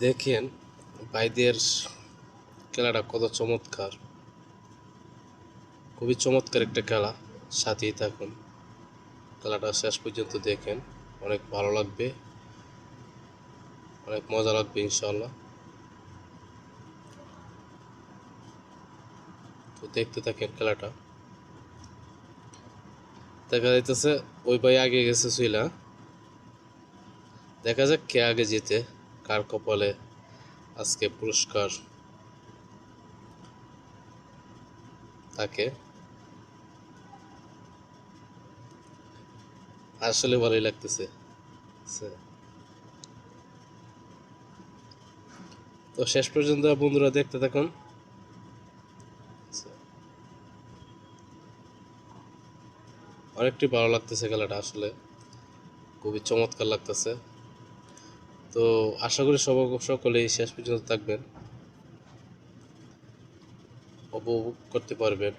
দেখেন ভাইদের খেলাটা কত চমৎকার, খুবই চমৎকার একটা খেলা। সাথেই থাকুন, খেলাটা শেষ পর্যন্ত দেখেন, অনেক ভালো লাগবে, অনেক মজা লাগবে ইনশাআল্লাহ। তো দেখতে থাকেন খেলাটা। দেখা যাইতেছে ওই ভাই আগে গেছে শুইলা, দেখা যাক কে আগে জিতে, কার কপালে আজকে পুরস্কার থাকে। আসলে ভালোই লাগতেছে। তো শেষ পর্যন্ত বন্ধুরা দেখতে থাকুন। অনেকটি ভালো লাগতেছে খেলাটা, আসলে খুবই চমৎকার লাগতেছে। তো আশা করি সকলেই শেষ পর্যন্ত থাকবেন, উপভোগ করতে পারবেন।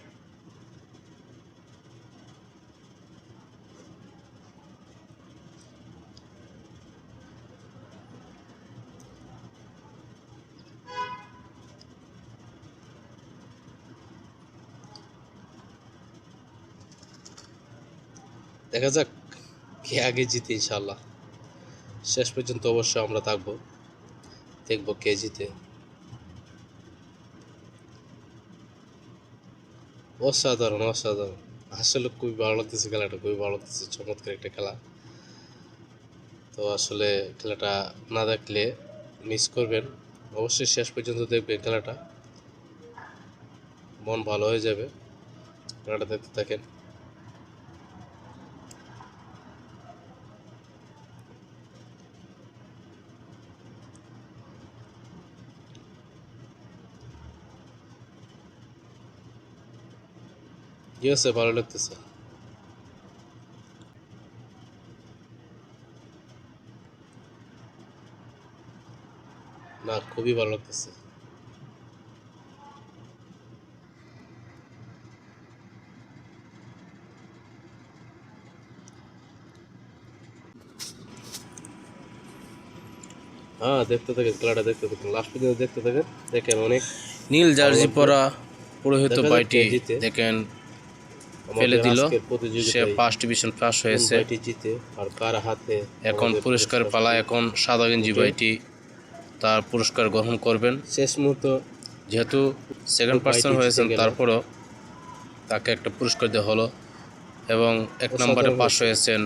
দেখা যাক কে আগে জিতে ইনশাল্লাহ। শেষ পর্যন্ত অবশ্যই আমরা থাকবো, দেখবো কে জিতে। অসাধারণ অসাধারণ, আসলে খুবই ভালো লাগতেছে খেলাটা, খুবই ভালো লাগতেছে, চমৎকার একটা খেলা। তো আসলে খেলাটা না দেখলে মিস করবেন, অবশ্যই শেষ পর্যন্ত দেখবেন খেলাটা, মন ভালো হয়ে যাবে। খেলাটা দেখতে থাকেন। কি আছে, ভালো লাগতেছে না? খুবই ভালো লাগতেছে। হ্যাঁ, দেখতে থাকেন খেলাটা, দেখতে থাকেন, লাস্ট পর্যন্ত দেখতে থাকেন, দেখেন অনেক নীল ভালো জার্সি লাগবে। পরা পুরোহিত দেখা যাক ভাইটি কে জিতে দেখেন ফেলে আমাদের দিল। আজকের সে প্রতিযোগিতায়, ফার্স্ট ডিভিশন পাস কোন হয়েছে। ভাইটি জিতে আর কার হাতে এখন আমাদের পুরস্কার পালা, পুরস্কারটি এখন সাদা গেঞ্জি উঠে। ভাইটি তার পুরস্কার গ্রহণ করবেন। শেষ মুহূর্ত যেহেতু সেকেন্ড পার্সন ভাইটি জিতে হয়েছেন, গেল। তারপরও তাকে একটা পুরস্কার দেওয়া হলো এবং এক নম্বরে অসাধারণ পাস হয়েছে। হয়েছেন